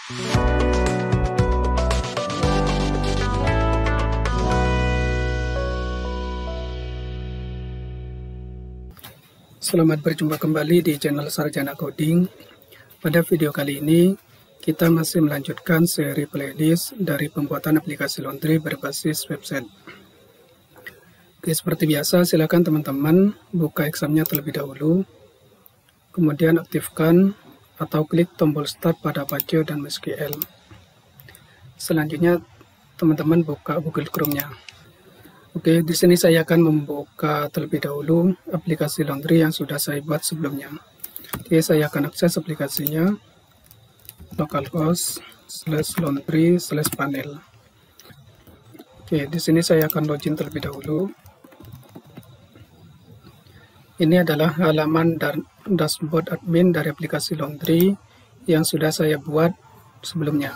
Selamat berjumpa kembali di channel Sarjana Coding. Pada video kali ini, kita masih melanjutkan seri playlist dari pembuatan aplikasi laundry berbasis website. Oke, seperti biasa, silakan teman-teman buka examnya terlebih dahulu, kemudian aktifkan atau klik tombol start pada Apache dan MySQL. Selanjutnya, teman-teman buka Google Chrome-nya. Oke, di sini saya akan membuka terlebih dahulu aplikasi laundry yang sudah saya buat sebelumnya. Oke, saya akan akses aplikasinya, localhost /laundry/panel. Oke, di sini saya akan login terlebih dahulu. Ini adalah halaman dan dashboard admin dari aplikasi laundry yang sudah saya buat sebelumnya.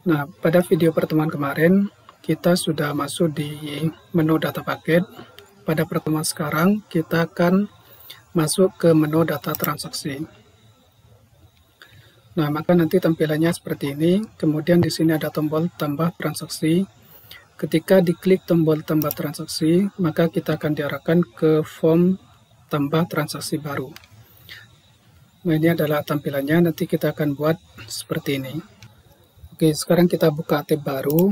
Nah, pada video pertemuan kemarin, kita sudah masuk di menu data paket. Pada pertemuan sekarang, kita akan masuk ke menu data transaksi. Nah, maka nanti tampilannya seperti ini. Kemudian di sini ada tombol tambah transaksi. Ketika diklik tombol tambah transaksi, maka kita akan diarahkan ke form tambah transaksi baru. Nah, ini adalah tampilannya. Nanti kita akan buat seperti ini. Oke, sekarang kita buka tab baru.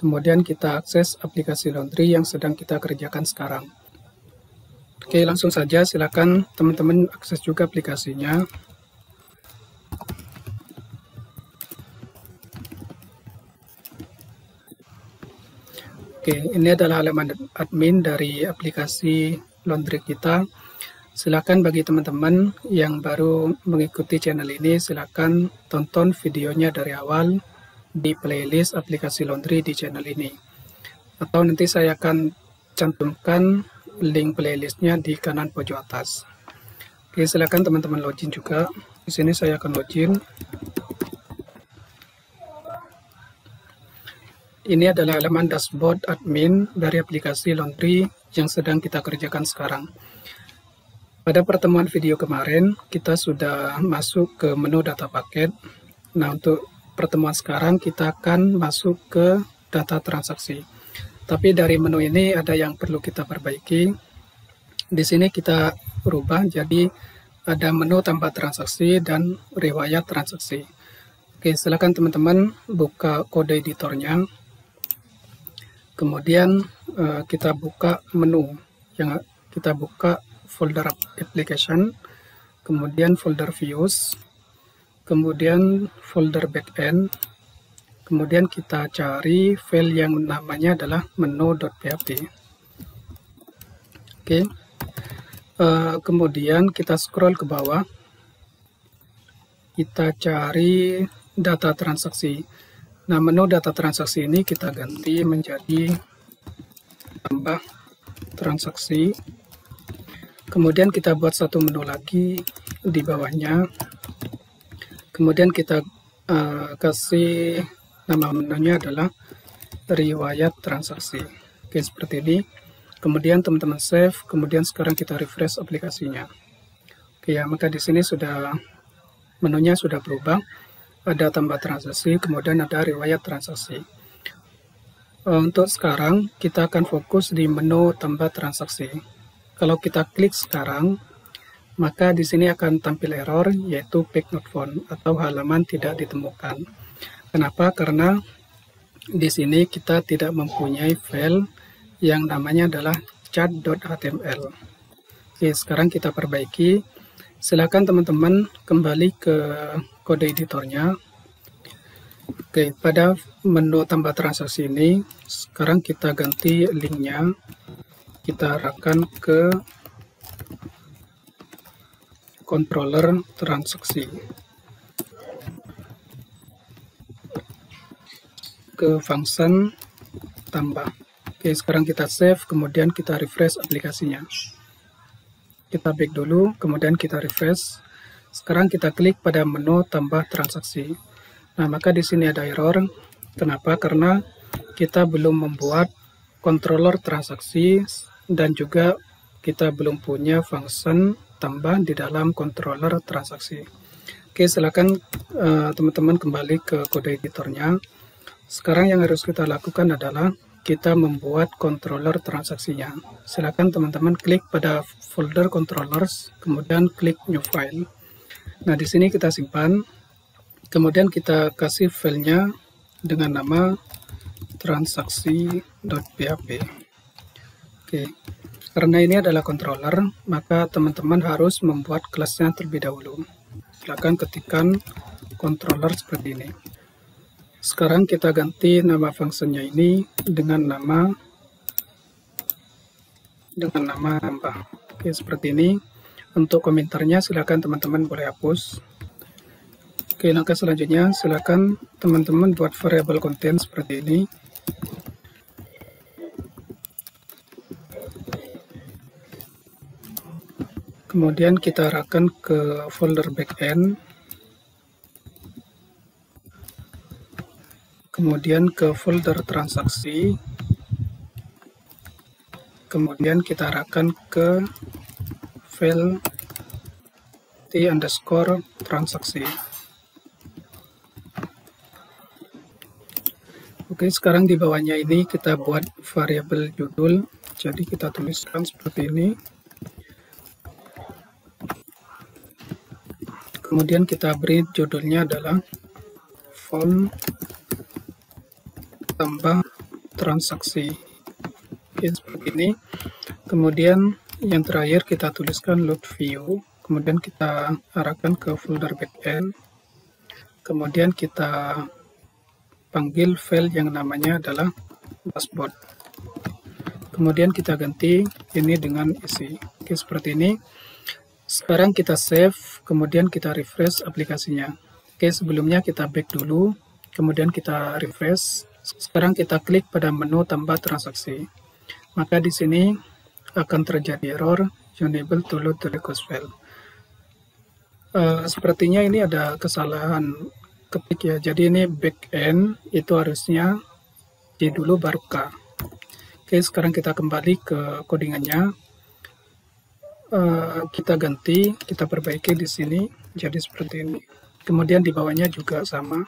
Kemudian kita akses aplikasi laundry yang sedang kita kerjakan sekarang. Oke, langsung saja silakan teman-teman akses juga aplikasinya. Oke, ini adalah halaman admin dari aplikasi laundry kita. Silakan bagi teman-teman yang baru mengikuti channel ini, silakan tonton videonya dari awal di playlist aplikasi laundry di channel ini, atau nanti saya akan cantumkan link playlistnya di kanan pojok atas. Oke, silakan teman-teman login juga. Di sini saya akan login. Ini adalah halaman dashboard admin dari aplikasi laundry yang sedang kita kerjakan sekarang. Pada pertemuan video kemarin, kita sudah masuk ke menu data paket. Nah, untuk pertemuan sekarang kita akan masuk ke data transaksi. Tapi dari menu ini ada yang perlu kita perbaiki. Di sini kita rubah jadi ada menu tambah transaksi dan riwayat transaksi. Oke, silakan teman-teman buka kode editornya. Kemudian kita buka menu, yang kita buka folder application, kemudian folder views, kemudian folder backend, kemudian kita cari file yang namanya adalah menu.php. Oke, kemudian kita scroll ke bawah, kita cari data transaksi. Nah, menu data transaksi ini kita ganti menjadi tambah transaksi. Kemudian kita buat satu menu lagi di bawahnya. Kemudian kita kasih nama menunya adalah riwayat transaksi. Oke, seperti ini. Kemudian teman-teman save. Kemudian sekarang kita refresh aplikasinya. Oke ya, maka di sini sudah menunya sudah berubah. Ada tambah transaksi, kemudian ada riwayat transaksi. Untuk sekarang kita akan fokus di menu tambah transaksi. Kalau kita klik sekarang, maka di sini akan tampil error, yaitu page not found atau halaman tidak ditemukan. Kenapa? Karena di sini kita tidak mempunyai file yang namanya adalah chart.html. Oke, sekarang kita perbaiki. Silakan teman-teman kembali ke kode editornya. Oke, pada menu tambah transaksi ini, sekarang kita ganti linknya. Kita arahkan ke controller transaksi, ke function tambah. Oke, sekarang kita save, kemudian kita refresh aplikasinya. Kita back dulu, kemudian kita refresh. Sekarang kita klik pada menu tambah transaksi. Nah, maka di sini ada error. Kenapa? Karena kita belum membuat controller transaksi dan juga kita belum punya function tambah di dalam controller transaksi. Oke, Oke, silakan teman-teman kembali ke kode editornya. Sekarang yang harus kita lakukan adalah kita membuat controller transaksinya. Silakan teman-teman klik pada folder controllers, kemudian klik new file. Nah, di sini kita simpan, kemudian kita kasih filenya dengan nama transaksi.php. Oke, karena ini adalah controller, maka teman-teman harus membuat kelasnya terlebih dahulu. Silakan ketikkan controller seperti ini. Sekarang kita ganti nama fungsinya ini dengan nama nambah. Oke, seperti ini. Untuk komentarnya silakan teman-teman boleh hapus. Oke, langkah selanjutnya silakan teman-teman buat variabel konten seperti ini. Kemudian kita arahkan ke folder backend. Kemudian ke folder transaksi, kemudian kita arahkan ke file t_transaksi. Oke, sekarang di bawahnya ini kita buat variabel judul, jadi kita tuliskan seperti ini. Kemudian kita beri judulnya adalah form tambah transaksi. Oke, seperti ini. Kemudian yang terakhir kita tuliskan load view, kemudian kita arahkan ke folder backend, kemudian kita panggil file yang namanya adalah dashboard, kemudian kita ganti ini dengan isi. Oke, seperti ini. Sekarang kita save, kemudian kita refresh aplikasinya. Oke, sebelumnya kita back dulu, kemudian kita refresh. Sekarang kita klik pada menu tambah transaksi. Maka di sini akan terjadi error unable to load the request file. Sepertinya ini ada kesalahan ketik ya. Jadi ini backend itu harusnya D dulu baru K. Oke, sekarang kita kembali ke codingannya. Kita ganti, kita perbaiki di sini jadi seperti ini. Kemudian di bawahnya juga sama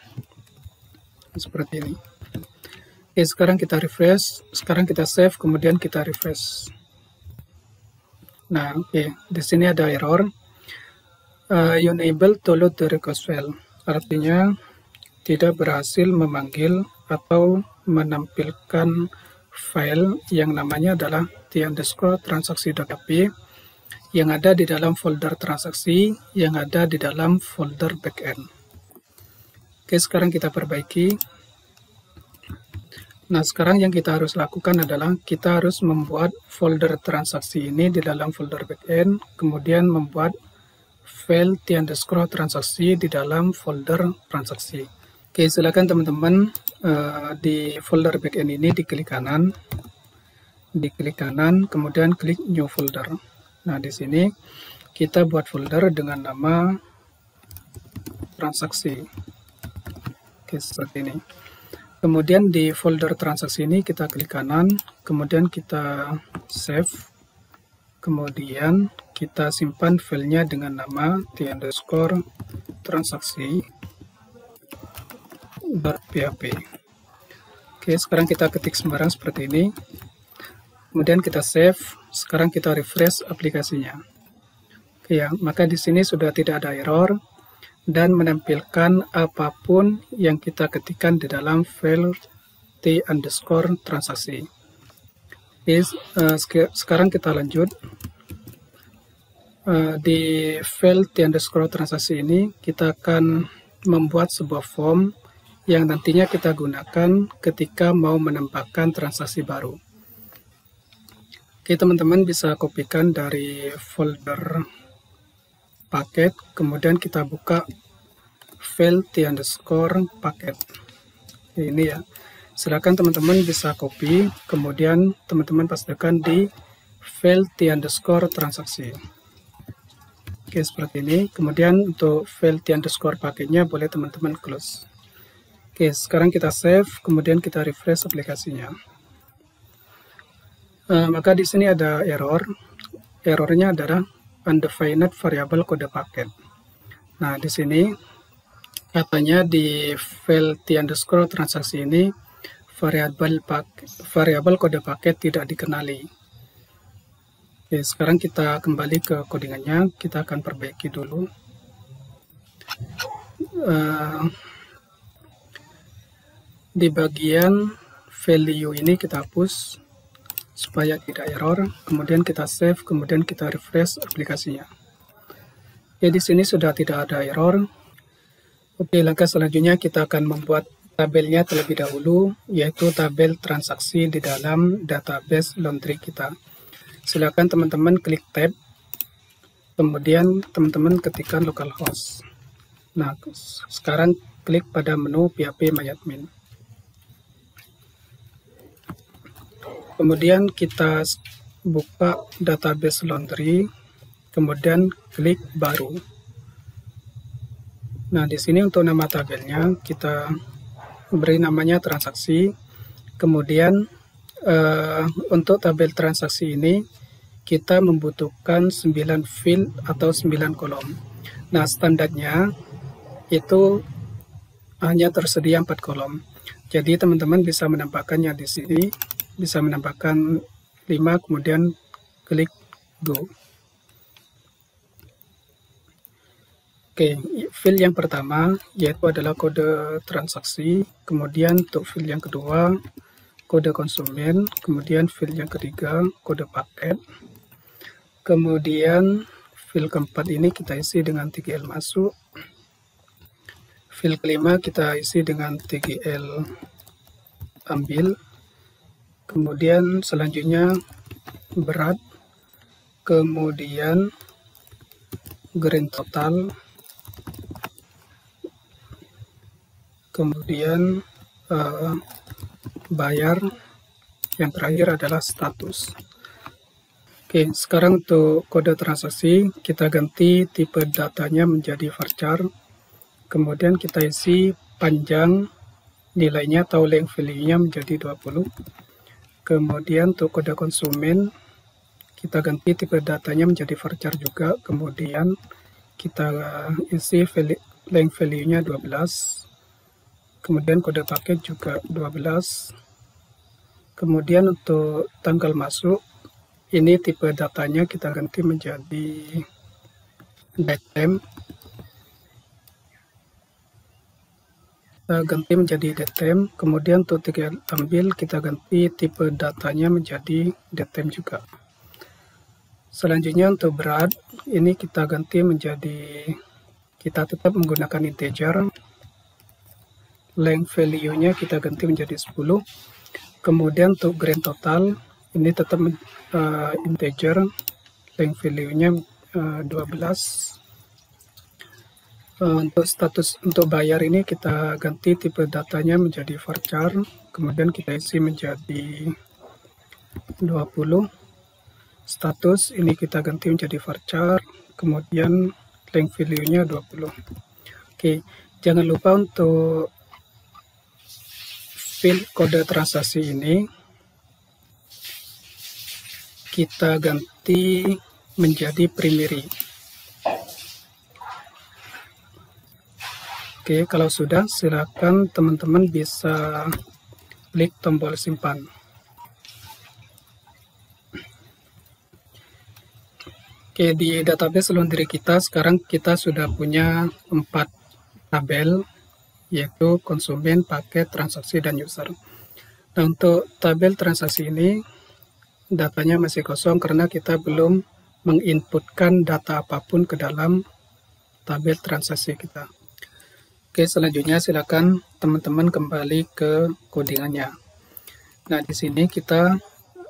seperti ini. Oke, sekarang kita refresh, sekarang kita save, kemudian kita refresh. Nah, oke, di sini ada error unable to load the request file, artinya tidak berhasil memanggil atau menampilkan file yang namanya adalah t_transaksi.php yang ada di dalam folder transaksi yang ada di dalam folder backend. Oke, sekarang kita perbaiki. Nah, sekarang yang kita harus lakukan adalah kita harus membuat folder transaksi ini di dalam folder backend, kemudian membuat file t_transaksi di dalam folder transaksi. Oke, silakan teman-teman di folder backend ini diklik kanan, kemudian klik new folder. Nah, di sini kita buat folder dengan nama transaksi. Oke, seperti ini. Kemudian di folder transaksi ini kita klik kanan, kemudian kita save, kemudian kita simpan filenya dengan nama t_transaksi.php. Oke, sekarang kita ketik sembarang seperti ini. Kemudian kita save, sekarang kita refresh aplikasinya. Oke ya, maka di sini sudah tidak ada error dan menampilkan apapun yang kita ketikkan di dalam file t_transaksi. Sekarang kita lanjut. Di file t_transaksi ini kita akan membuat sebuah form yang nantinya kita gunakan ketika mau menambahkan transaksi baru. Oke, teman-teman bisa kopikan dari folder paket, kemudian kita buka file t_paket. Ini ya. Silakan teman-teman bisa copy, kemudian teman-teman pastikan di file t_transaksi. Oke, seperti ini. Kemudian untuk file t_paketnya boleh teman-teman close. Oke, sekarang kita save, kemudian kita refresh aplikasinya. Maka di sini ada error. Errornya adalah undefined variable kode paket. Nah, di sini katanya di file t_transaksi ini variabel kode paket tidak dikenali. Oke, sekarang kita kembali ke codingannya, kita akan perbaiki dulu. Di bagian value ini kita hapus supaya tidak error, kemudian kita save, kemudian kita refresh aplikasinya. Oke, di sini sudah tidak ada error. Oke, langkah selanjutnya kita akan membuat tabelnya terlebih dahulu, yaitu tabel transaksi di dalam database laundry kita. Silakan teman-teman klik tab, kemudian teman-teman ketikkan localhost. Nah, sekarang klik pada menu phpMyAdmin. Kemudian kita buka database laundry, kemudian klik baru. Nah, di sini untuk nama tabelnya kita beri namanya transaksi. Kemudian untuk tabel transaksi ini kita membutuhkan 9 field atau 9 kolom. Nah, standarnya itu hanya tersedia 4 kolom. Jadi teman-teman bisa menambahkannya di sini, bisa menambahkan 5, kemudian klik go. Oke, field yang pertama yaitu adalah kode transaksi, kemudian untuk field yang kedua kode konsumen, kemudian field yang ketiga kode paket, kemudian field keempat ini kita isi dengan TGL masuk, field kelima kita isi dengan TGL ambil, kemudian selanjutnya berat, kemudian grand total, kemudian bayar, yang terakhir adalah status. Oke, sekarang untuk kode transaksi kita ganti tipe datanya menjadi varchar, kemudian kita isi panjang nilainya atau length value-nya menjadi 20. Kemudian untuk kode konsumen kita ganti tipe datanya menjadi varchar juga, kemudian kita isi length value-nya 12. Kemudian kode paket juga 12. Kemudian untuk tanggal masuk, ini tipe datanya kita ganti menjadi datetime. Kita ganti menjadi datetime. Kemudian untuk TGL ambil kita ganti tipe datanya menjadi datetime juga. Selanjutnya untuk berat, ini kita ganti menjadi, kita tetap menggunakan integer. Length value-nya kita ganti menjadi 10. Kemudian untuk grand total ini tetap integer, length value-nya 12. Untuk status untuk bayar ini kita ganti tipe datanya menjadi varchar, kemudian kita isi menjadi 20. Status ini kita ganti menjadi varchar, kemudian length value-nya 20. Oke, jangan lupa untuk field kode transaksi ini kita ganti menjadi primary. Oke, kalau sudah silakan teman-teman bisa klik tombol simpan. Oke, di database laundry kita sekarang kita sudah punya 4 tabel, yaitu konsumen, paket, transaksi, dan user. Nah, untuk tabel transaksi ini datanya masih kosong karena kita belum menginputkan data apapun ke dalam tabel transaksi kita. Oke, selanjutnya silakan teman-teman kembali ke codingannya. Nah, di sini kita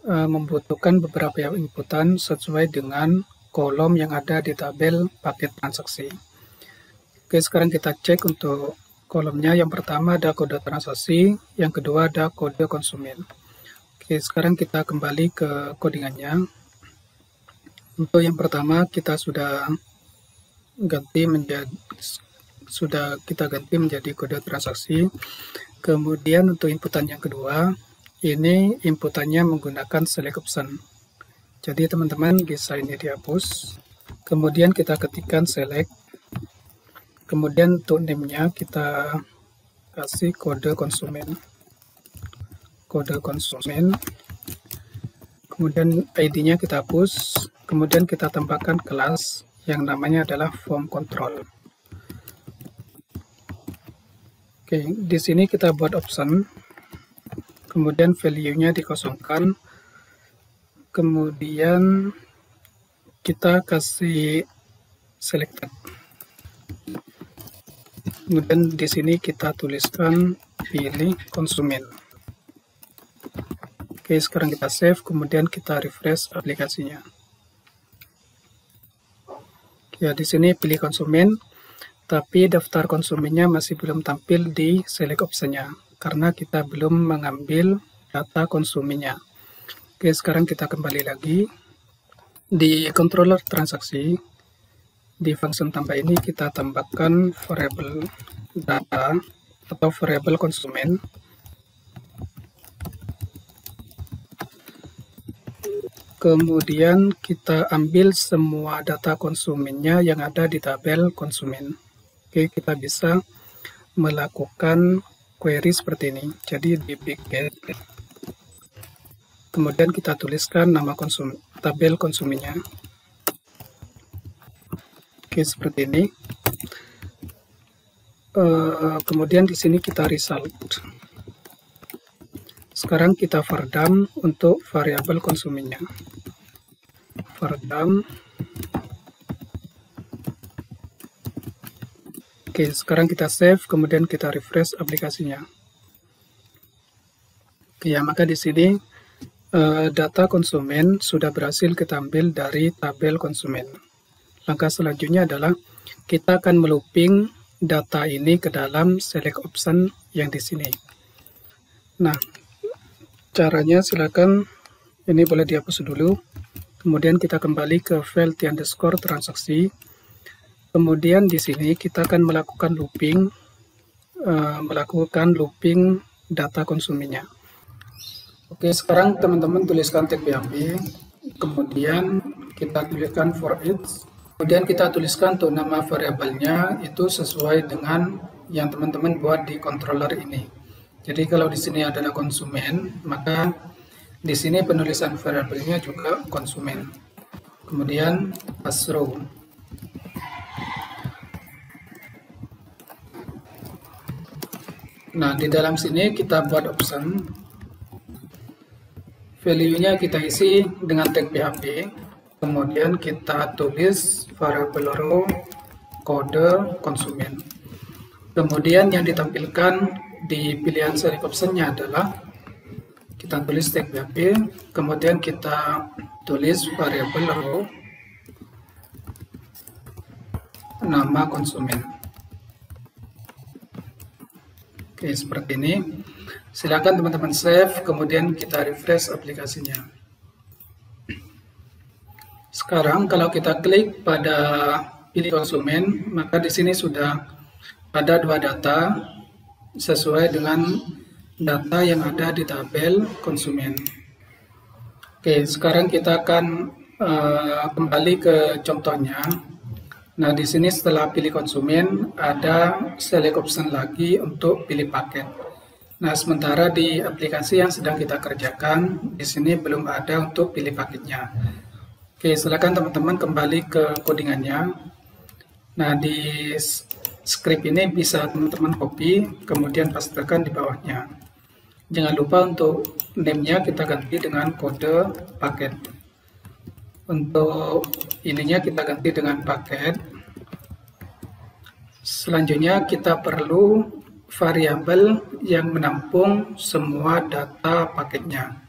membutuhkan beberapa inputan sesuai dengan kolom yang ada di tabel paket transaksi. Oke, sekarang kita cek untuk kolomnya. Yang pertama ada kode transaksi, yang kedua ada kode konsumen. Oke, sekarang kita kembali ke codingannya. Untuk yang pertama kita sudah ganti menjadi kode transaksi. Kemudian untuk inputan yang kedua, ini inputannya menggunakan select option. Jadi teman-teman bisa ini dihapus. Kemudian kita ketikkan select. kemudian untuk name-nya kita kasih kode konsumen, kemudian ID-nya kita hapus, kemudian kita tambahkan kelas yang namanya adalah form control. Oke, di sini kita buat option, kemudian value-nya dikosongkan, kemudian kita kasih selected. Kemudian di sini kita tuliskan pilih konsumen. Oke, sekarang kita save, kemudian kita refresh aplikasinya. Ya, di sini pilih konsumen, tapi daftar konsumennya masih belum tampil di select option-nya karena kita belum mengambil data konsumennya. Oke, sekarang kita kembali lagi di controller transaksi. Di function tambah ini kita tambahkan variable data atau variable konsumen. Kemudian kita ambil semua data konsumennya yang ada di tabel konsumen. Oke, kita bisa melakukan query seperti ini. Jadi di big get, kemudian kita tuliskan nama tabel konsumennya. Oke, seperti ini. Kemudian di sini kita result. Sekarang kita var_dam untuk variabel konsumennya. var_dam. Oke, sekarang kita save, kemudian kita refresh aplikasinya. Oke, ya, maka di sini data konsumen sudah berhasil kita ambil dari tabel konsumen. Langkah selanjutnya adalah kita akan melooping data ini ke dalam select option yang di sini. Nah, caranya silakan ini boleh dihapus dulu. Kemudian kita kembali ke file t_transaksi. Kemudian di sini kita akan melakukan looping data konsumennya. Oke, sekarang teman-teman tuliskan tag PHP. Kemudian kita tuliskan for each. Kemudian kita tuliskan untuk nama variabelnya itu sesuai dengan yang teman-teman buat di controller ini. Jadi kalau di sini adalah konsumen, maka di sini penulisan variabelnya juga konsumen. Kemudian pass row. Nah, di dalam sini kita buat option. Value-nya kita isi dengan tag PHP. Kemudian kita tulis variabel row kode konsumen. Kemudian yang ditampilkan di pilihan select option-nya adalah kita tulis tag PHP, kemudian kita tulis variabel row nama konsumen. Oke, seperti ini. Silakan teman-teman save, kemudian kita refresh aplikasinya. Sekarang kalau kita klik pada pilih konsumen, maka di sini sudah ada dua data sesuai dengan data yang ada di tabel konsumen. Oke, sekarang kita akan kembali ke contohnya. Nah, di sini setelah pilih konsumen ada select option lagi untuk pilih paket. Nah, sementara di aplikasi yang sedang kita kerjakan di sini belum ada untuk pilih paketnya. Oke, silakan teman-teman kembali ke codingannya. Nah, di script ini bisa teman-teman copy, kemudian pastekan di bawahnya. Jangan lupa untuk name-nya kita ganti dengan kode paket. Untuk ininya kita ganti dengan paket. Selanjutnya kita perlu variabel yang menampung semua data paketnya.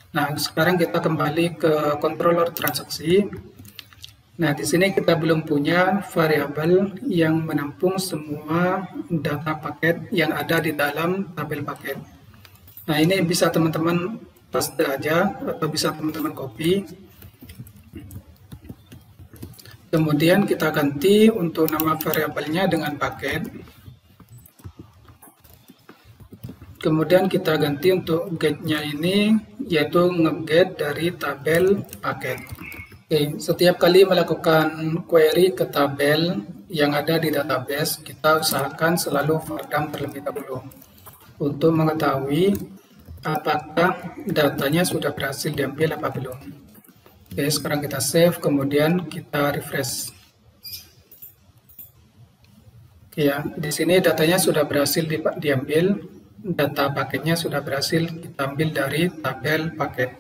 Nah, sekarang kita kembali ke controller transaksi. Nah, di sini kita belum punya variabel yang menampung semua data paket yang ada di dalam tabel paket. Nah, ini bisa teman-teman paste aja atau bisa teman-teman copy. Kemudian kita ganti untuk nama variabelnya dengan paket. Kemudian kita ganti untuk get-nya ini yaitu nge-get dari tabel paket. Oke, setiap kali melakukan query ke tabel yang ada di database, kita usahakan selalu for dump terlebih dahulu untuk mengetahui apakah datanya sudah berhasil diambil apa belum. Oke, sekarang kita save, kemudian kita refresh. Oke ya, di sini datanya sudah berhasil diambil, data paketnya sudah berhasil kita ambil dari tabel paket.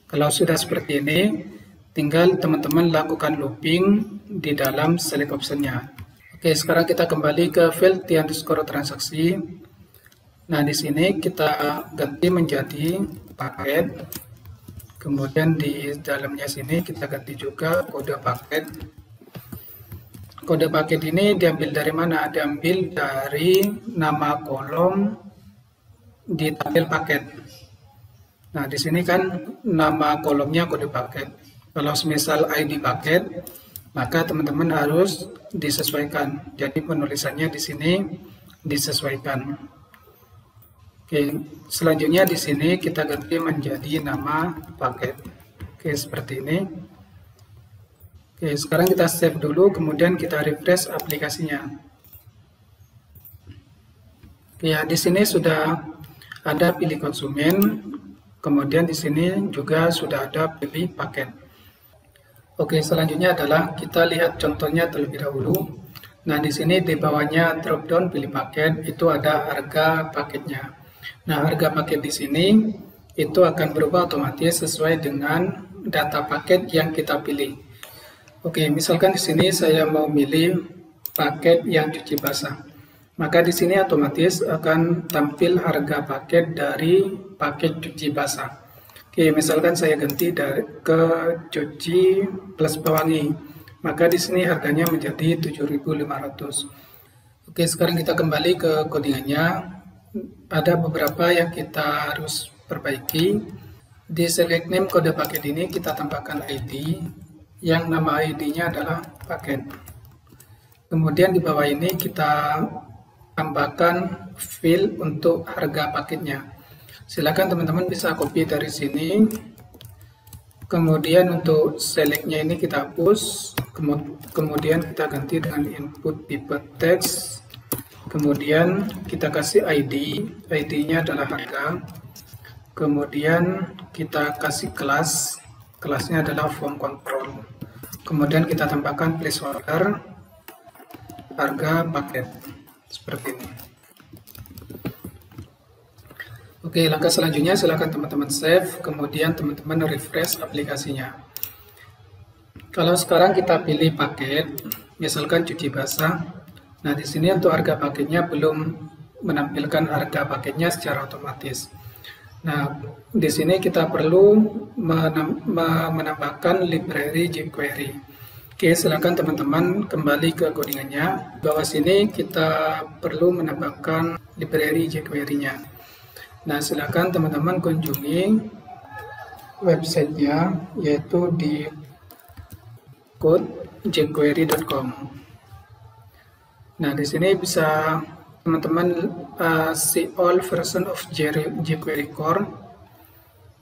Kalau sudah seperti ini, tinggal teman-teman lakukan looping di dalam select option-nya. Oke, sekarang kita kembali ke field T_transaksi. Nah, di sini kita ganti menjadi paket. Kemudian di dalamnya sini kita ganti juga kode paket. Kode paket ini diambil dari mana? Diambil dari nama kolom di tabel paket. Nah, di sini kan nama kolomnya kode paket. Kalau semisal ID paket, maka teman-teman harus disesuaikan. Jadi penulisannya di sini disesuaikan. Oke, selanjutnya di sini kita ganti menjadi nama paket. Oke, seperti ini. Oke, sekarang kita save dulu, kemudian kita refresh aplikasinya. Oke, ya, di sini sudah ada pilih konsumen, kemudian di sini juga sudah ada pilih paket. Oke, selanjutnya adalah kita lihat contohnya terlebih dahulu. Nah, di sini di bawahnya drop-down pilih paket, itu ada harga paketnya. Nah, harga paket di sini itu akan berubah otomatis sesuai dengan data paket yang kita pilih. Oke, misalkan di sini saya mau milih paket yang cuci basah. Maka di sini otomatis akan tampil harga paket dari paket cuci basah. Oke, misalkan saya ganti ke cuci plus pewangi, maka di sini harganya menjadi 7.500. Oke, sekarang kita kembali ke codingannya. Ada beberapa yang kita harus perbaiki. Di select name kode paket ini kita tambahkan ID, yang nama ID-nya adalah paket. Kemudian di bawah ini kita tambahkan field untuk harga paketnya. Silakan teman-teman bisa copy dari sini. Kemudian untuk selectnya ini kita hapus. Kemudian kita ganti dengan input tipe text. Kemudian kita kasih ID. ID-nya adalah harga. Kemudian kita kasih kelas. Kelasnya adalah form control. Kemudian kita tambahkan placeholder harga paket. Seperti ini. Oke, langkah selanjutnya silakan teman-teman save, kemudian teman-teman refresh aplikasinya. Kalau sekarang kita pilih paket, misalkan cuci basah. Nah, di sini untuk harga paketnya belum menampilkan harga paketnya secara otomatis. Nah, di sini kita perlu menambahkan library jQuery. Oke, silakan teman-teman kembali ke codingannya. Di bawah sini kita perlu menambahkan library jQuery-nya. Nah, silakan teman-teman kunjungi websitenya, yaitu di codejquery.com. Nah, di sini bisa teman-teman see all version of jQuery core.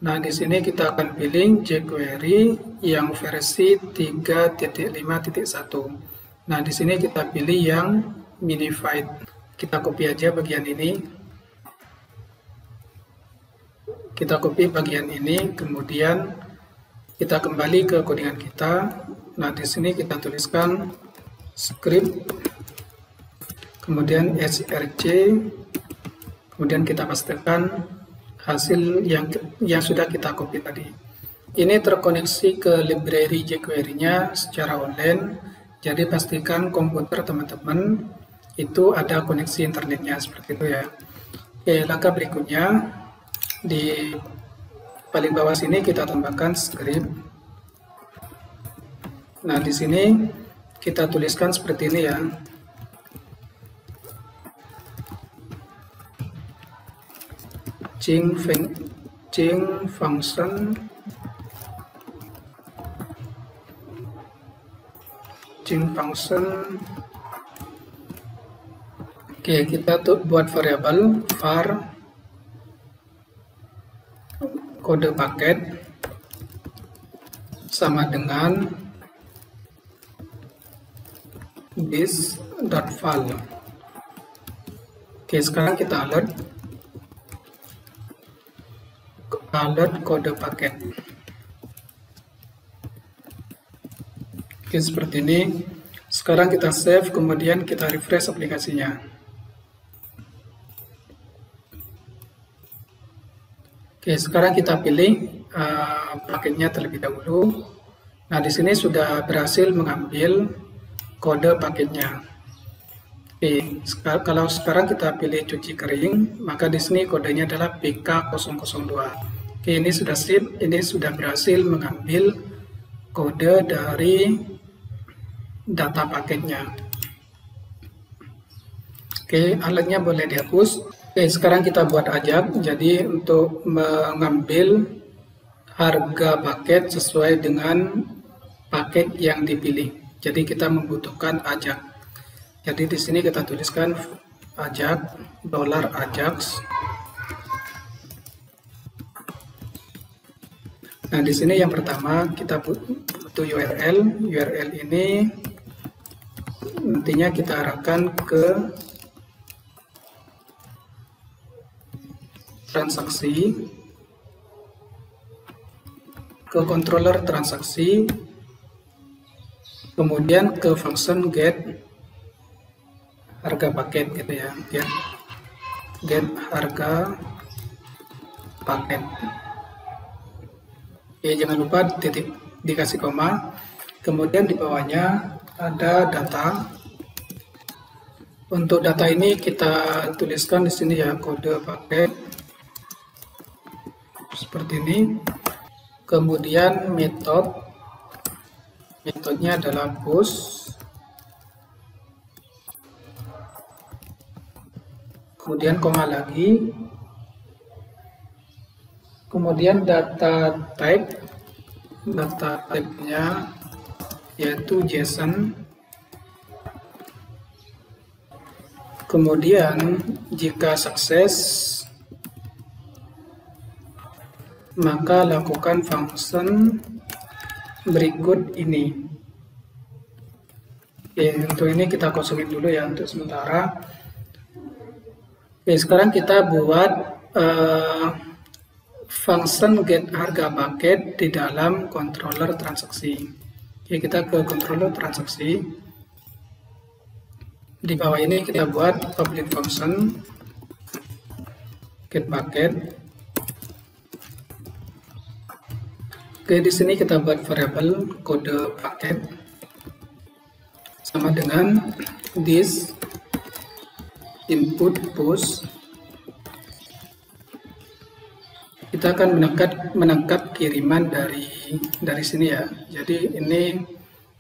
Nah, di sini kita akan pilih jQuery yang versi 3.5.1. Nah, di sini kita pilih yang minified. Kita copy aja bagian ini. Kita copy bagian ini, kemudian kita kembali ke codingan kita. Nah, di sini kita tuliskan script, kemudian src, kemudian kita pastikan hasil yang sudah kita copy tadi. Ini terkoneksi ke library jQuery-nya secara online, jadi pastikan komputer teman-teman itu ada koneksi internetnya, seperti itu ya. Oke, langkah berikutnya. Di paling bawah sini kita tambahkan script. Nah, di sini kita tuliskan seperti ini ya. Change function Oke, kita buat variabel var kode paket sama dengan this.val. Oke, sekarang kita alert kode paket. Oke, seperti ini. Sekarang kita save, kemudian kita refresh aplikasinya. Oke, sekarang kita pilih paketnya terlebih dahulu. Nah, di sini sudah berhasil mengambil kode paketnya. Oke, kalau sekarang kita pilih cuci kering, maka di sini kodenya adalah PK002. Oke, ini sudah sip, ini sudah berhasil mengambil kode dari data paketnya. Oke, alatnya boleh dihapus. Oke, sekarang kita buat ajak. Jadi untuk mengambil harga paket sesuai dengan paket yang dipilih. Jadi kita membutuhkan ajak. Jadi di sini kita tuliskan ajak, $Ajax. Nah, di sini yang pertama kita butuh URL. URL ini nantinya kita arahkan ke transaksi, ke controller transaksi, kemudian ke function get harga paket gitu ya, get harga paket. Oke, jangan lupa titik dikasih koma, kemudian di bawahnya ada data. Untuk data ini kita tuliskan di sini ya, kode paket seperti ini. Kemudian metodenya adalah post, kemudian koma lagi, kemudian data type-nya yaitu JSON. Kemudian jika sukses, maka lakukan function berikut ini. Oke, untuk ini kita kosongin dulu ya untuk sementara. Oke, sekarang kita buat function get harga paket di dalam controller transaksi. Oke, kita ke controller transaksi. Di bawah ini kita buat public function get paket. Oke, di sini kita buat variabel kode paket sama dengan this input post. Kita akan menangkap kiriman dari sini ya. Jadi ini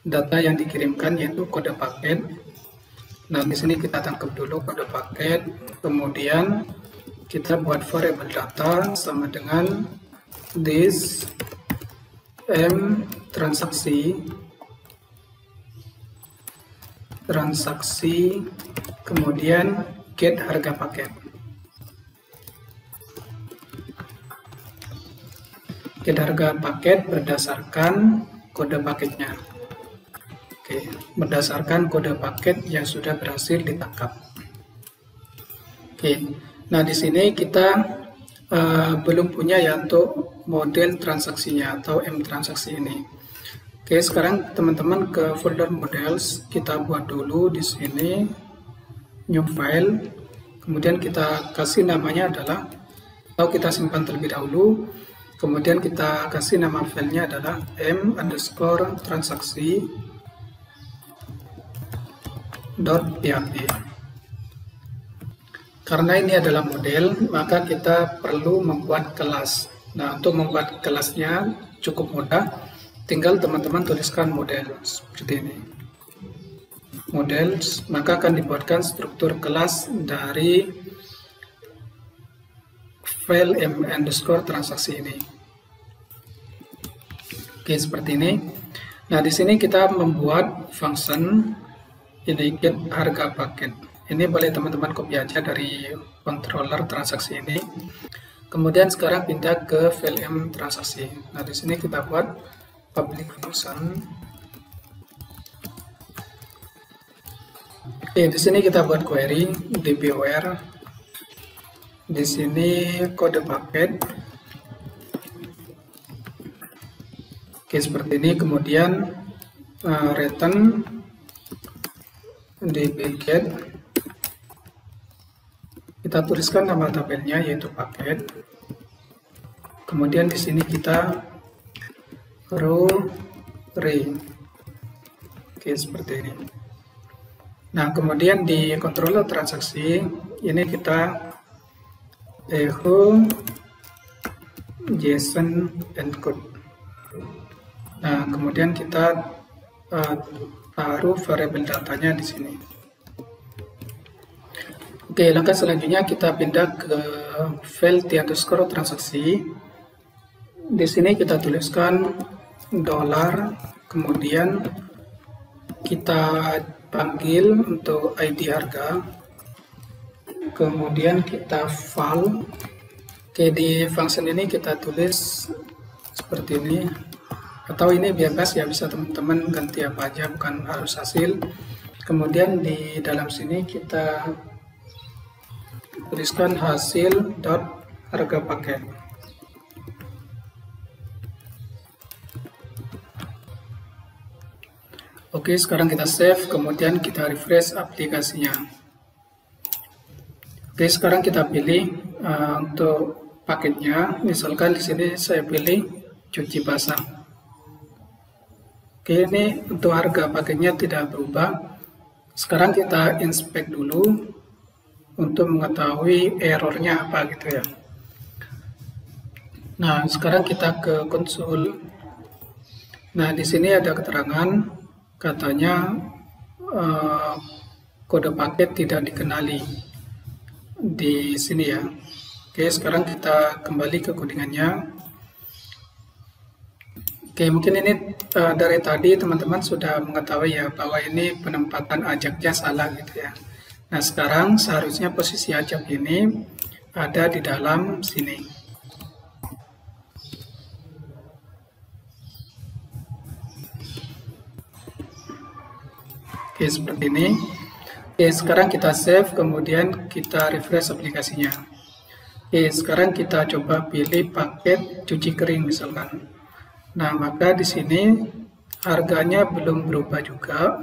data yang dikirimkan yaitu kode paket. Nah, di sini kita tangkap dulu kode paket, kemudian kita buat variabel data sama dengan this transaksi, kemudian get harga paket. Get harga paket berdasarkan kode paketnya. Oke, berdasarkan kode paket yang sudah berhasil ditangkap. Oke, nah di sini kita belum punya ya untuk model transaksinya atau transaksi ini. Oke, sekarang teman-teman ke folder models, kita buat dulu di sini new file, kemudian kita kasih namanya adalah, atau kita simpan terlebih dahulu, kemudian kita kasih nama filenya adalah m_transaksi.php. Karena ini adalah model, maka kita perlu membuat kelas. Nah, untuk membuat kelasnya cukup mudah, tinggal teman-teman tuliskan model seperti ini. Model, maka akan dibuatkan struktur kelas dari file m_transaksi ini. Oke, seperti ini. Nah, di sini kita membuat function ini get harga paket. Ini boleh teman-teman copy aja dari controller transaksi ini. Kemudian sekarang pindah ke file m_transaksi. Nah, di sini kita buat public function Oke, di sini kita buat query dbware. Di sini kode paket. Oke, seperti ini. Kemudian return dbget. Kita tuliskan nama tabelnya yaitu paket. Kemudian di sini kita row array. Oke, seperti ini. Nah, kemudian di controller transaksi ini kita echo JSON encode. Nah, kemudian kita taruh variabel datanya di sini. Oke, langkah selanjutnya kita pindah ke file t_transaksi. Di sini kita tuliskan $, kemudian kita panggil untuk ID harga, kemudian kita val. Oke, di function ini kita tulis seperti ini, atau ini bebas ya, bisa teman-teman ganti apa aja, bukan harus hasil. Kemudian di dalam sini kita tuliskan hasil dot harga paket. Oke, sekarang kita save, kemudian kita refresh aplikasinya. Oke, sekarang kita pilih untuk paketnya. Misalkan di sini saya pilih cuci basah. Oke, ini untuk harga paketnya tidak berubah. Sekarang kita inspect dulu untuk mengetahui errornya apa gitu ya. Nah, sekarang kita ke konsol. Nah, di sini ada keterangan katanya kode paket tidak dikenali di sini ya. Oke, sekarang kita kembali ke codingannya. Oke, mungkin ini dari tadi teman-teman sudah mengetahui ya bahwa ini penempatan ajaknya salah gitu ya. Nah, sekarang seharusnya posisi ajak ini ada di dalam sini. Oke, seperti ini. Oke, sekarang kita save, kemudian kita refresh aplikasinya. Oke, sekarang kita coba pilih paket cuci kering misalkan. Nah, maka di sini harganya belum berubah juga.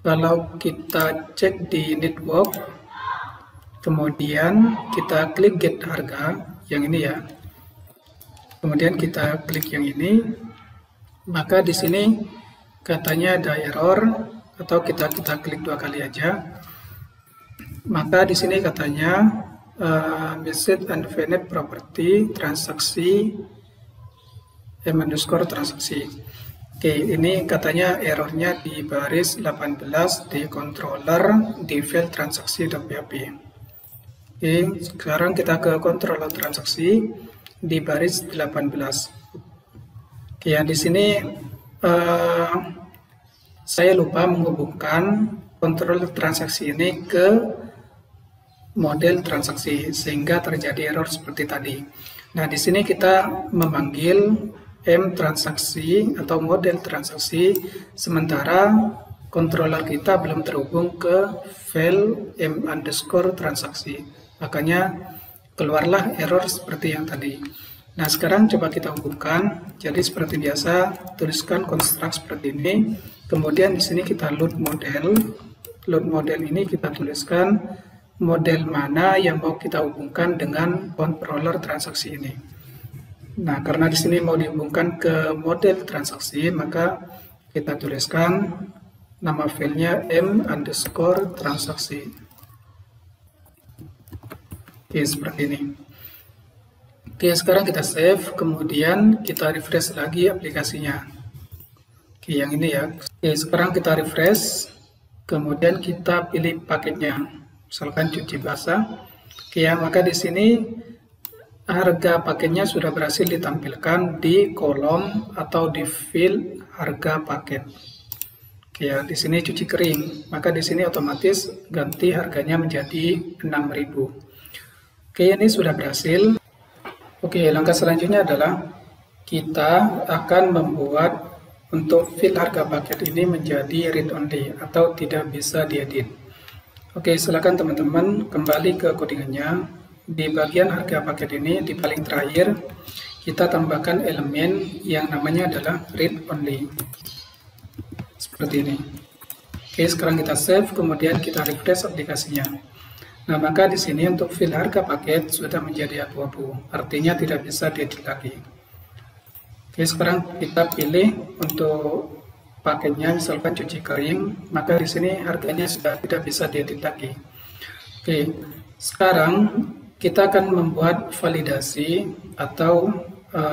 Kalau kita cek di network, kemudian kita klik get harga, yang ini ya. Kemudian kita klik yang ini, maka di sini katanya ada error, atau kita klik 2 kali aja. Maka di sini katanya message undefined property transaksi m_transaksi. Oke, ini katanya errornya di baris 18 di controller di file transaksi.php. Oke, sekarang kita ke controller transaksi di baris 18. Oke, ya di sini saya lupa menghubungkan controller transaksi ini ke model transaksi sehingga terjadi error seperti tadi. Nah, di sini kita memanggil M transaksi atau model transaksi, sementara controller kita belum terhubung ke file m_transaksi. Makanya keluarlah error seperti yang tadi. Nah, sekarang coba kita hubungkan. Jadi seperti biasa, tuliskan construct seperti ini. Kemudian di sini kita load model. Load model ini kita tuliskan model mana yang mau kita hubungkan dengan controller transaksi ini. Nah, karena di sini mau dihubungkan ke model transaksi, maka kita tuliskan nama filenya m_transaksi. Oke, seperti ini. Oke, sekarang kita save, kemudian kita refresh lagi aplikasinya. Oke, yang ini ya. Oke, sekarang kita refresh, kemudian kita pilih paketnya. Misalkan cuci basah. Oke, ya, maka di sini harga paketnya sudah berhasil ditampilkan di kolom atau di field harga paket. Oke, ya, di sini cuci kering, maka di sini otomatis ganti harganya menjadi 6.000. Oke, ini sudah berhasil. Oke, langkah selanjutnya adalah kita akan membuat untuk fill harga paket ini menjadi read only atau tidak bisa diedit. Oke, silakan teman-teman kembali ke codingannya. Di bagian harga paket ini di paling terakhir kita tambahkan elemen yang namanya adalah read only. Seperti ini. Oke, sekarang kita save, kemudian kita refresh aplikasinya. Nah, maka di sini untuk fill harga paket sudah menjadi abu-abu, artinya tidak bisa diedit lagi. Oke, sekarang kita pilih untuk paketnya, misalkan cuci kering, maka di sini harganya sudah tidak bisa diedit lagi. Oke, sekarang kita akan membuat validasi atau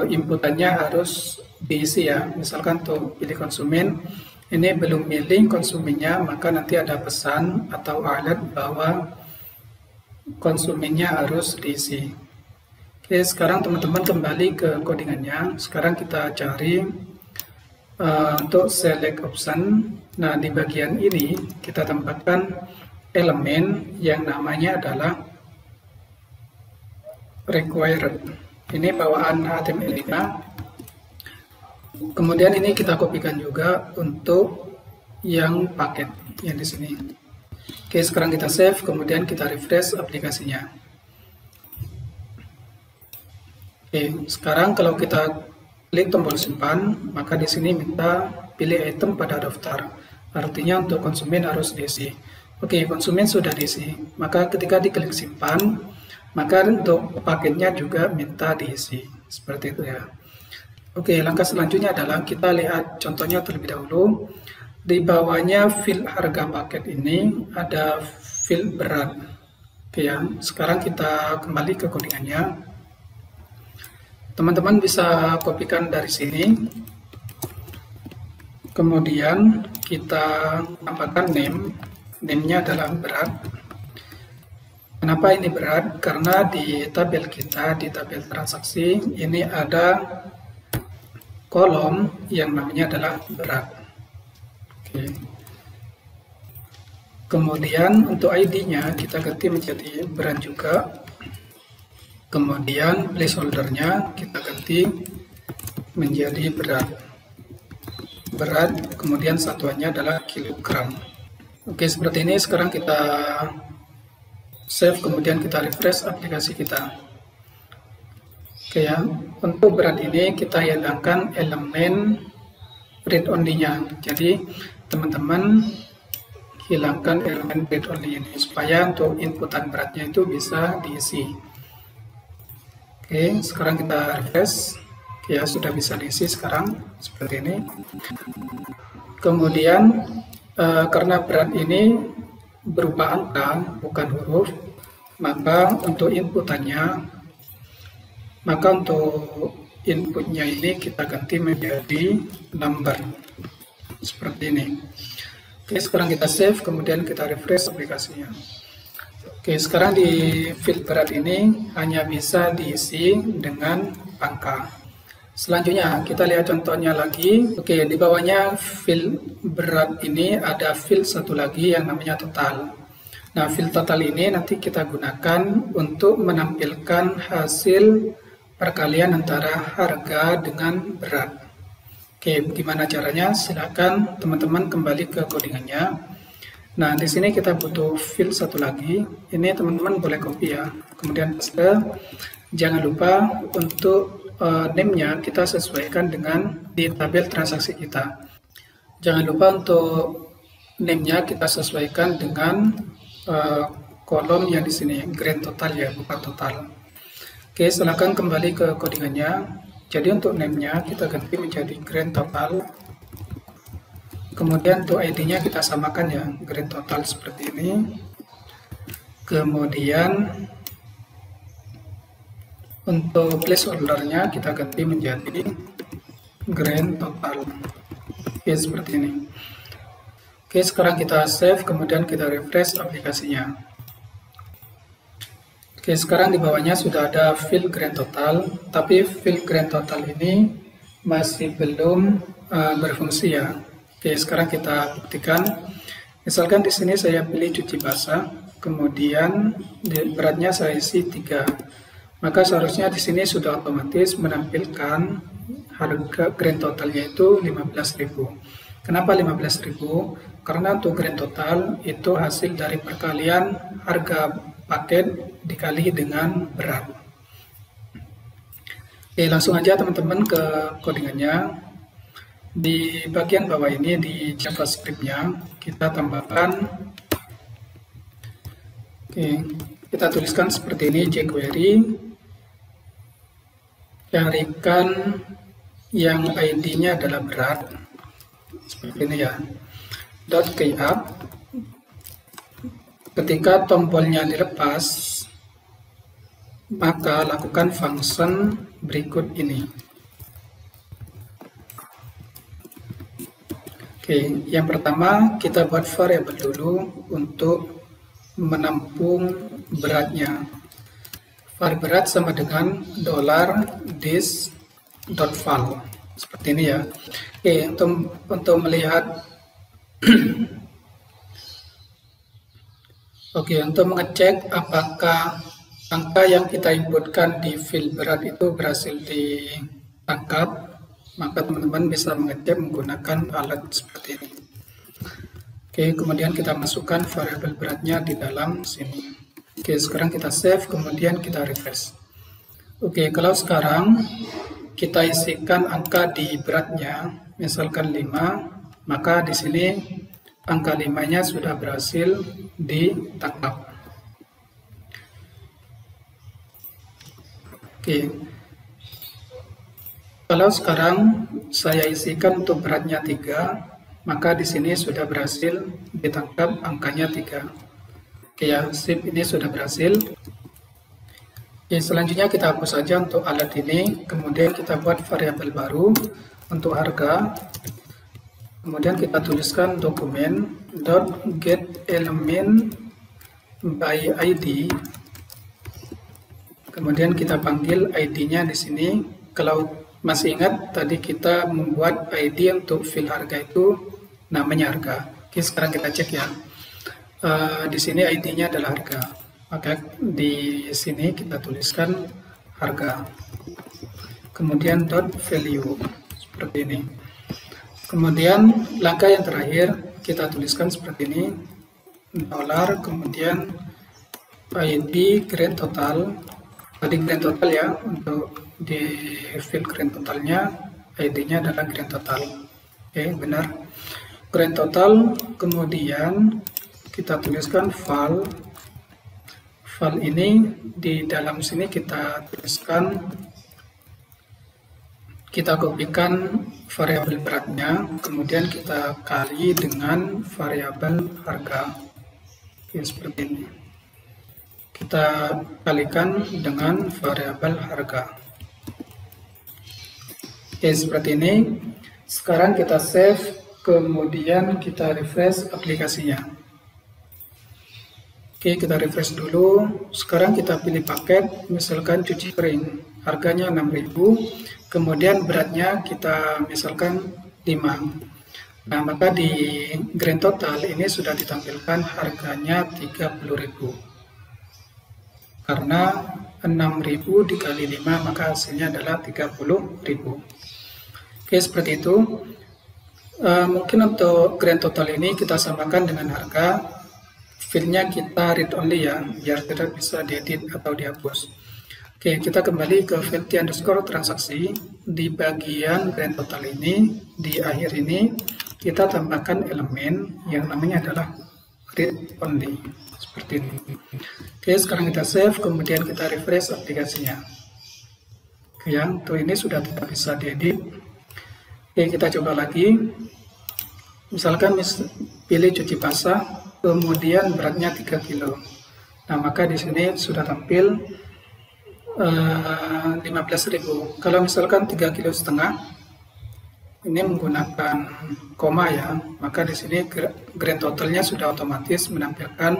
inputannya harus diisi ya. Misalkan untuk pilih konsumen, ini belum milih konsumennya, maka nanti ada pesan atau alert bahwa konsumennya harus diisi. Oke, sekarang teman-teman kembali ke codingannya. Sekarang kita cari untuk select option. Nah, di bagian ini kita tambahkan elemen yang namanya adalah required. Ini bawaan HTML-5. Kemudian ini kita kopikan juga untuk yang paket yang di sini. Oke, sekarang kita save, kemudian kita refresh aplikasinya. Oke, sekarang kalau kita klik tombol simpan, maka di sini minta pilih item pada daftar. Artinya untuk konsumen harus diisi. Oke, konsumen sudah diisi. Maka ketika diklik simpan, maka untuk paketnya juga minta diisi. Seperti itu ya. Oke, langkah selanjutnya adalah kita lihat contohnya terlebih dahulu. Di bawahnya fill harga paket ini ada fill berat. Oke ya, sekarang kita kembali ke codingannya. Teman-teman bisa kopikan dari sini. Kemudian kita tambahkan name. Name-nya adalah berat. Kenapa ini berat? Karena di tabel kita, di tabel transaksi, ini ada kolom yang namanya adalah berat. Oke. Kemudian untuk ID-nya kita ganti menjadi berat juga. Kemudian placeholder-nya kita ganti menjadi berat. Berat, kemudian satuannya adalah kilogram. Oke, seperti ini. Sekarang kita save, kemudian kita refresh aplikasi kita. Oke ya, untuk berat ini kita hilangkan elemen read only-nya. Jadi teman-teman hilangkan elemen read only ini supaya untuk inputan beratnya itu bisa diisi. Oke, sekarang kita refresh. Oke ya, sudah bisa diisi sekarang seperti ini. Kemudian karena berat ini berupa angka bukan huruf, maka untuk inputannya, maka untuk inputnya ini kita ganti menjadi number seperti ini. Oke, sekarang kita save, kemudian kita refresh aplikasinya. Oke, sekarang di field berat ini hanya bisa diisi dengan angka. Selanjutnya kita lihat contohnya lagi. Oke, di bawahnya field berat ini ada field satu lagi yang namanya total. Nah, field total ini nanti kita gunakan untuk menampilkan hasil perkalian antara harga dengan berat. Oke, gimana caranya? Silakan teman-teman kembali ke codingannya. Nah, di sini kita butuh field satu lagi. Ini teman-teman boleh copy ya. Kemudian paste. Jangan lupa untuk name-nya kita sesuaikan dengan di tabel transaksi kita. Jangan lupa untuk name-nya kita sesuaikan dengan kolom yang di sini, grand total ya, bukan total. Oke, silakan kembali ke codingannya. Jadi untuk name-nya kita ganti menjadi grand total. Kemudian untuk ID-nya kita samakan ya, grand total seperti ini. Kemudian untuk placeholder-nya kita ganti menjadi grand total. Oke, seperti ini. Oke, sekarang kita save, kemudian kita refresh aplikasinya. Oke, sekarang di bawahnya sudah ada field grand total, tapi field grand total ini masih belum berfungsi ya. Oke, sekarang kita buktikan. Misalkan di sini saya pilih cuci basah, kemudian beratnya saya isi 3. Maka seharusnya di sini sudah otomatis menampilkan harga grand totalnya itu 15.000. Kenapa 15.000? Karena untuk grand total itu hasil dari perkalian harga paket dikali dengan berat. Oke, langsung aja teman-teman ke codingannya. Di bagian bawah ini di JavaScript-nya kita tambahkan, oke, kita tuliskan seperti ini, jQuery carikan yang ID-nya adalah berat, seperti ini ya, .keyup. Ketika tombolnya dilepas, maka lakukan function berikut ini. Oke, yang pertama kita buat variabel dulu untuk menampung beratnya. Var berat sama dengan $this.val, seperti ini ya. Oke, untuk melihat oke, untuk mengecek apakah angka yang kita inputkan di field berat itu berhasil ditangkap, maka teman-teman bisa mengecek menggunakan alat seperti ini. Oke, kemudian kita masukkan variabel beratnya di dalam sini. Oke, sekarang kita save, kemudian kita refresh. Oke, kalau sekarang kita isikan angka di beratnya, misalkan 5, maka di sini angka 5-nya sudah berhasil ditangkap. Oke. Kalau sekarang saya isikan untuk beratnya 3, maka di sini sudah berhasil ditangkap angkanya 3. Oke ya, sip, ini sudah berhasil. Oke, selanjutnya kita hapus saja untuk alat ini, kemudian kita buat variabel baru untuk harga. Kemudian kita tuliskan dokumen .getElement by ID. Kemudian kita panggil ID-nya di sini. Kalau masih ingat tadi kita membuat ID untuk field harga itu namanya harga. Oke, sekarang kita cek ya. Di sini ID-nya adalah harga. Maka di sini kita tuliskan harga. Kemudian .value seperti ini. Kemudian langkah yang terakhir kita tuliskan seperti ini, $, kemudian ID grand total. Tadi grand total ya, untuk di field grand totalnya ID-nya adalah grand total. Oke, benar, grand total. Kemudian kita tuliskan val. Val ini di dalam sini kita tuliskan, kita kopikan variabel beratnya, kemudian kita kali dengan variabel harga. Oke, seperti ini. Kita kalikan dengan variabel harga. Oke, seperti ini. Sekarang kita save, kemudian kita refresh aplikasinya. Oke, kita refresh dulu. Sekarang kita pilih paket, misalkan cuci kering. Harganya 6.000, kemudian beratnya kita misalkan 5. Nah, maka di grand total ini sudah ditampilkan harganya 30.000. Karena 6.000 dikali 5, maka hasilnya adalah 30.000. Oke, seperti itu. Mungkin untuk grand total ini kita samakan dengan harga. Fieldnya kita read only ya, biar tidak bisa diedit atau dihapus. Oke, kita kembali ke field t_transaksi. Di bagian grand total ini, di akhir ini, kita tambahkan elemen yang namanya adalah read only. Seperti ini. Oke, sekarang kita save, kemudian kita refresh aplikasinya. Oke, ya, untuk ini sudah tidak bisa diedit. Oke, kita coba lagi. Misalkan pilih cuci basah, kemudian beratnya 3 kilo. Nah, maka di sini sudah tampil 15.000. Kalau misalkan 3,5 kilo, ini menggunakan koma ya, maka di sini grand totalnya sudah otomatis menampilkan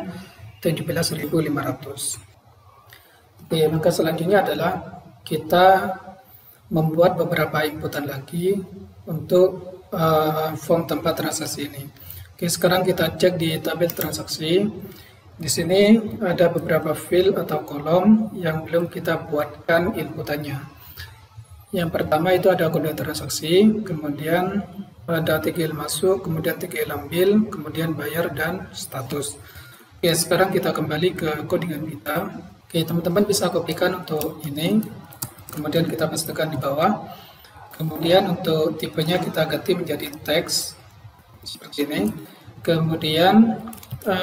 17.500. Oke, maka selanjutnya adalah kita membuat beberapa inputan lagi untuk form tempat transaksi ini. Oke, sekarang kita cek di tabel transaksi. Di sini ada beberapa field atau kolom yang belum kita buatkan inputannya. Yang pertama itu ada kode transaksi, kemudian ada TGL masuk, kemudian TGL ambil, kemudian bayar dan status. Oke, sekarang kita kembali ke codingan kita. Oke, teman-teman bisa kopikan untuk ini, kemudian kita pastekan di bawah. Kemudian untuk tipenya kita ganti menjadi teks seperti ini. Kemudian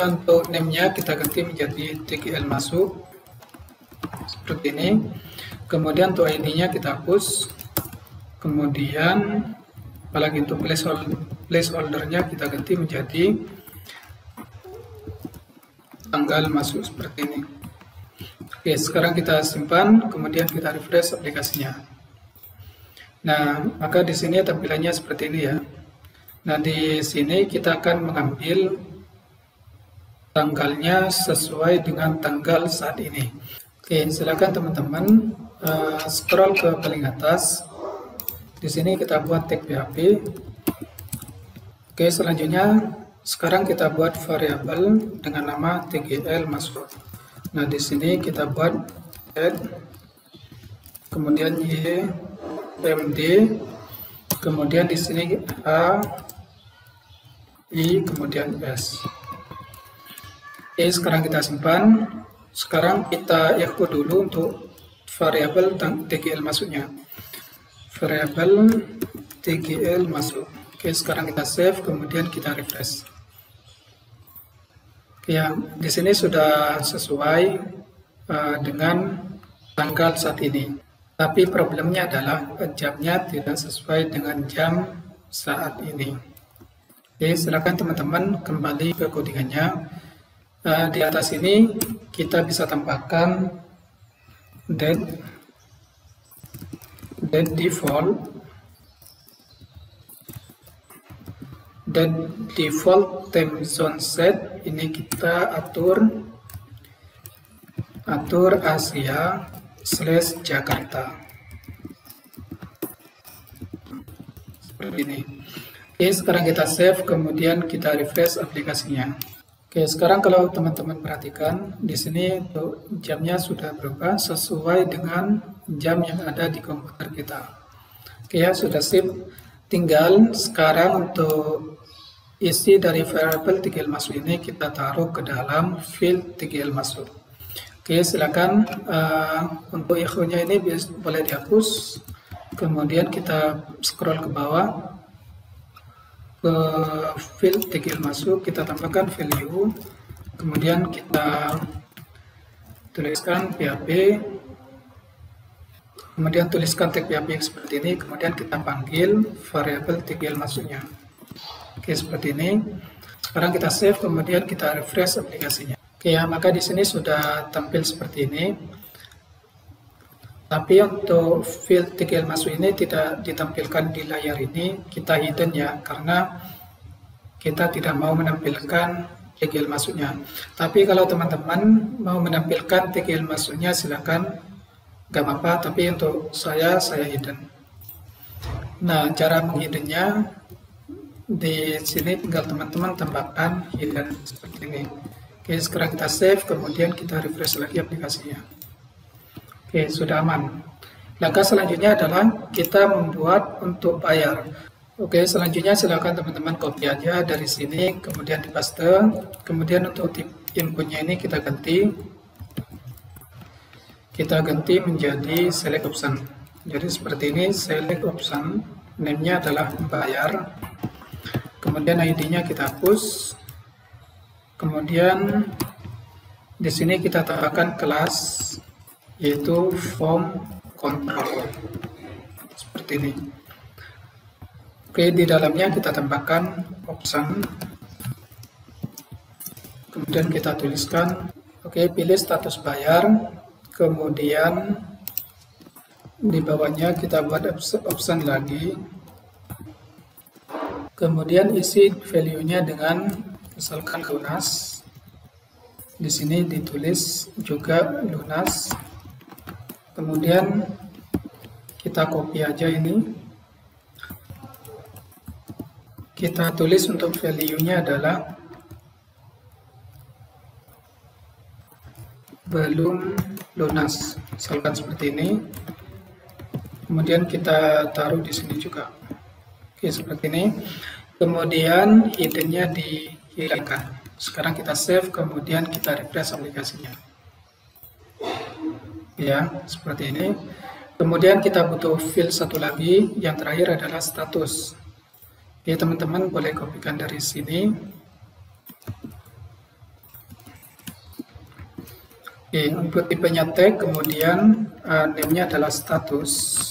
untuk name-nya kita ganti menjadi TGL masuk seperti ini. Kemudian untuk ID-nya kita hapus. Kemudian apalagi untuk placeholder-nya kita ganti menjadi tanggal masuk seperti ini. Oke, sekarang kita simpan, kemudian kita refresh aplikasinya. Nah, maka di sini tampilannya seperti ini ya. Nah, di sini kita akan mengambil tanggalnya sesuai dengan tanggal saat ini. Oke, silakan teman-teman scroll ke paling atas. Di sini kita buat tag PHP. Oke, selanjutnya sekarang kita buat variabel dengan nama TGL masuk. Nah, di sini kita buat add, kemudian y, md, kemudian di sini a, i, kemudian s. Oke, sekarang kita simpan. Sekarang kita echo dulu untuk variabel TGL masuknya. Variabel TGL masuk. Oke, sekarang kita save, kemudian kita refresh. Ya, di sini sudah sesuai dengan tanggal saat ini. Tapi problemnya adalah jamnya tidak sesuai dengan jam saat ini. Oke, silakan teman-teman kembali ke codingannya. Di atas ini kita bisa tambahkan date default time zone set ini kita atur Asia/Jakarta seperti ini. Oke, sekarang kita save, kemudian kita refresh aplikasinya. Oke, sekarang kalau teman-teman perhatikan di sini untuk jamnya sudah berubah sesuai dengan jam yang ada di komputer kita. Oke ya, sudah sip. Tinggal sekarang untuk isi dari variabel TGL masuk ini kita taruh ke dalam field TGL masuk. Oke, silakan untuk echo-nya ini boleh dihapus. Kemudian kita scroll ke bawah ke field TGL masuk, kita tambahkan value, kemudian kita tuliskan PHP, kemudian tuliskan tag PHP seperti ini, kemudian kita panggil variabel TGL masuknya. Oke, seperti ini. Sekarang kita save, kemudian kita refresh aplikasinya. Oke ya, maka di sini sudah tampil seperti ini. Tapi untuk field TGL masuk ini tidak ditampilkan di layar ini, kita hidden ya, karena kita tidak mau menampilkan TGL masuknya. Tapi kalau teman-teman mau menampilkan TGL masuknya silakan, gak apa-apa, tapi untuk saya hidden. Nah, cara menghiddennya di sini tinggal teman-teman tambahkan hidden seperti ini. Oke, sekarang kita save, kemudian kita refresh lagi aplikasinya. Oke, sudah aman. Langkah selanjutnya adalah kita membuat untuk bayar. Oke, selanjutnya silakan teman-teman copy aja dari sini, kemudian dipaste. Kemudian untuk inputnya ini kita ganti menjadi select option. Jadi seperti ini, select option. Name-nya adalah bayar. Kemudian ID-nya kita hapus. Kemudian di sini kita tambahkan kelas, yaitu form control seperti ini. Oke, di dalamnya kita tambahkan option, kemudian kita tuliskan, oke, pilih status bayar, kemudian di bawahnya kita buat option lagi, kemudian isi value-nya dengan misalkan lunas. Di sini ditulis juga lunas. Kemudian kita copy aja ini. Kita tulis untuk value-nya adalah belum lunas. Misalkan seperti ini. kemudian kita taruh di sini juga. Oke, seperti ini. Kemudian hiddennya dihilangkan. Sekarang kita save, kemudian kita refresh aplikasinya. Ya, seperti ini. Kemudian kita butuh field satu lagi, yang terakhir adalah status. Oke, teman-teman boleh kopikan dari sini. Oke, untuk tipenya tag, kemudian name-nya adalah status.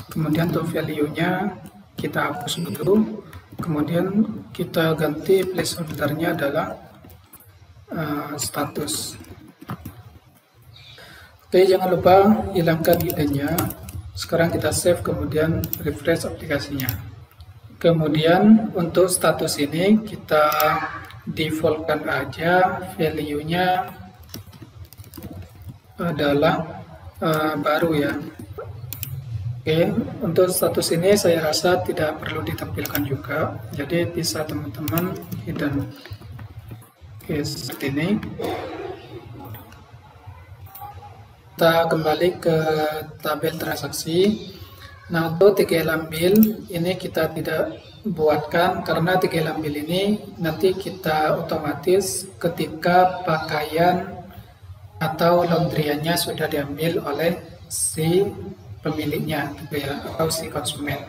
Kemudian untuk value-nya kita hapus dulu. Kemudian kita ganti placeholder-nya adalah status. Oke, jangan lupa hilangkan hidden-nya. Sekarang kita save, kemudian refresh aplikasinya. Kemudian untuk status ini kita default-kan aja, value-nya adalah baru ya. Oke, untuk status ini saya rasa tidak perlu ditampilkan juga, jadi bisa teman-teman hidden. Oke, seperti ini. Kita kembali ke tabel transaksi. Nah, untuk TGL ambil ini kita tidak buatkan karena TGL ambil ini nanti kita otomatis ketika pakaian atau laundryannya sudah diambil oleh si pemiliknya gitu ya, atau si konsumen.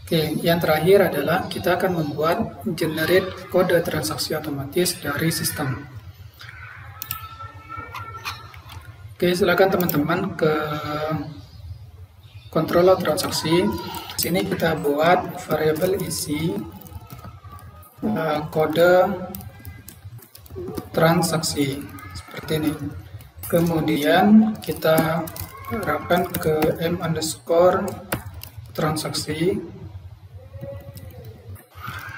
Oke, yang terakhir adalah kita akan membuat generate kode transaksi otomatis dari sistem. Oke, silakan teman-teman ke controller transaksi. Sini kita buat variabel isi kode transaksi seperti ini. Kemudian kita terapkan ke m_transaksi,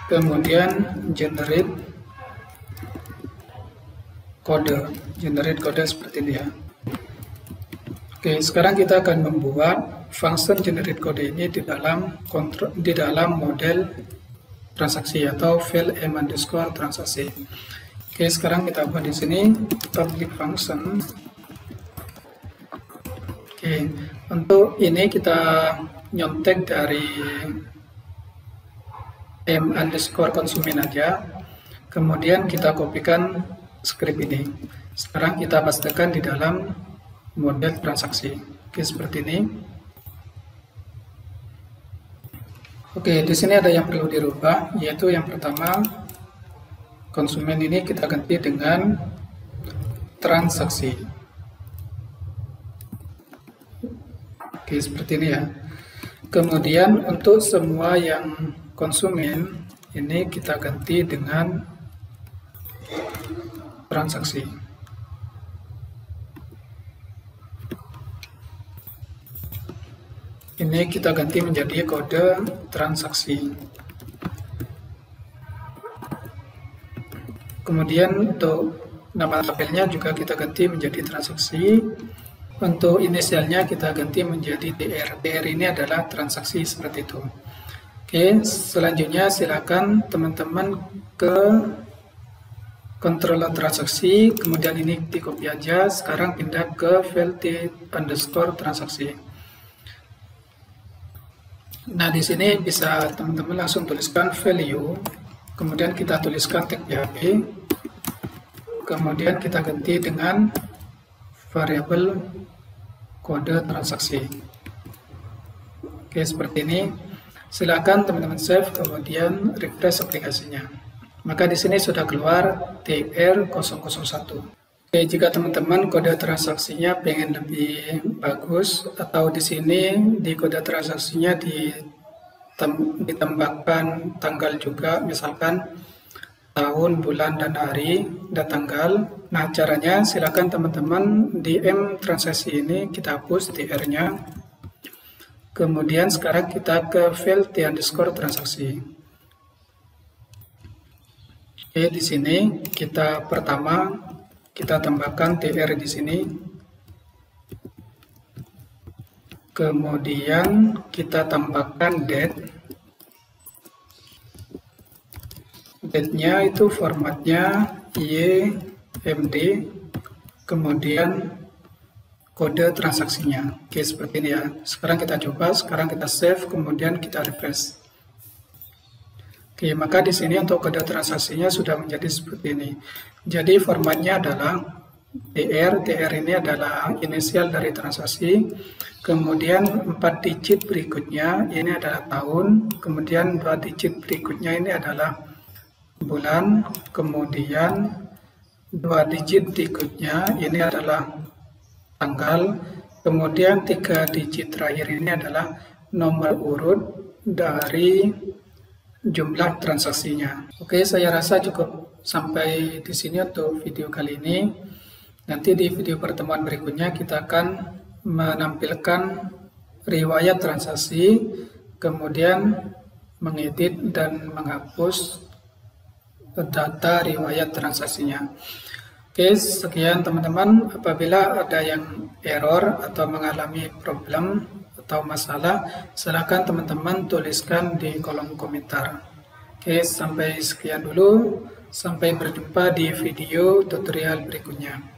kemudian generate kode seperti ini ya. Oke, sekarang kita akan membuat function generate kode ini di dalam model transaksi atau file m_transaksi. Oke, sekarang kita buat di sini public function. Oke, untuk ini kita nyontek dari m_konsumen aja. Kemudian kita kopikan script ini. Sekarang kita pastikan di dalam model transaksi. Oke, seperti ini. Oke, di sini ada yang perlu dirubah, yaitu yang pertama, konsumen ini kita ganti dengan transaksi. Oke, seperti ini ya. Kemudian untuk semua yang konsumen ini kita ganti dengan transaksi. Ini kita ganti menjadi kode transaksi. Kemudian untuk nama tabelnya juga kita ganti menjadi transaksi. Untuk inisialnya kita ganti menjadi TR. TR ini adalah transaksi seperti itu. Oke, selanjutnya silakan teman-teman ke controller transaksi, kemudian ini di copy aja. Sekarang pindah ke file t_transaksi. Nah, di sini bisa teman-teman langsung tuliskan value, kemudian kita tuliskan tag PHP, kemudian kita ganti dengan variabel kode transaksi. Oke, seperti ini. Silakan teman-teman save, kemudian refresh aplikasinya. Maka di sini sudah keluar TR001. Oke, jika teman-teman kode transaksinya pengen lebih bagus, atau di sini di kode transaksinya ditambahkan tanggal juga, misalkan tahun, bulan, dan hari, dan tanggal. Nah, caranya silakan teman-teman di m_transaksi ini kita hapus TR-nya. Kemudian sekarang kita ke file t_transaksi. Oke, di sini kita pertama kita tambahkan TR di sini. Kemudian kita tambahkan date. Date-nya itu formatnya YMD, kemudian kode transaksinya. Oke, seperti ini ya. Sekarang kita coba, sekarang kita save, kemudian kita refresh. Oke, maka di sini untuk kode transaksinya sudah menjadi seperti ini. Jadi formatnya adalah TR ini adalah inisial dari transaksi, kemudian 4 digit berikutnya ini adalah tahun, kemudian 2 digit berikutnya ini adalah bulan, kemudian 2 digit berikutnya ini adalah tanggal, kemudian 3 digit terakhir ini adalah nomor urut dari jumlah transaksinya. Oke, saya rasa cukup sampai di sini untuk video kali ini. Nanti di video pertemuan berikutnya kita akan menampilkan riwayat transaksi, kemudian mengedit dan menghapus data riwayat transaksinya. Oke, sekian teman-teman. Apabila ada yang error atau mengalami problem atau masalah, silakan teman-teman tuliskan di kolom komentar. Oke, sampai sekian dulu. Sampai berjumpa di video tutorial berikutnya.